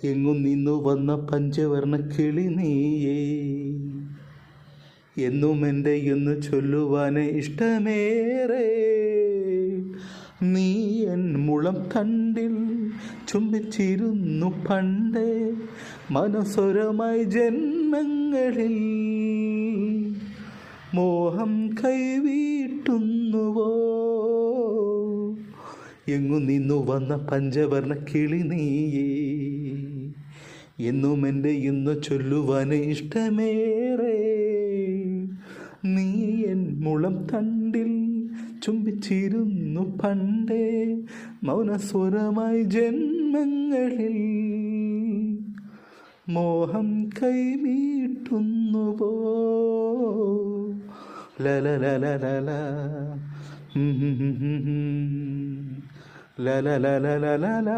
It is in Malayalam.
എങ്ങു നിന്നു വന്ന പഞ്ചവർണ്ണ കിളി നീയേ, എന്നും എൻ്റെ എന്ന് ചൊല്ലുവാന് ഇഷ്ടമേറെ. നീ എൻ മുളം തണ്ടിൽ ചുംബിച്ചിരുന്നു പണ്ടേ, മനസ്വരമായി ജന്മങ്ങളിൽ മോഹം കൈവീട്ടുന്നുവോ. എങ്ങു നിന്നു വന്ന പഞ്ചവർണ്ണ കിളി നീയേ, എന്നും എൻ്റെ ഇന്ന് ചൊല്ലുവാന് ഇഷ്ടമേറെ. നീ എൻ മുളം തണ്ടിൽ ചുംബിച്ചിരുന്നു പണ്ടേ, മൗനസ്വരമായി ജന്മങ്ങളിൽ മോഹം കൈമീട്ടുന്നുവോ. ലലലലല ലലലലല.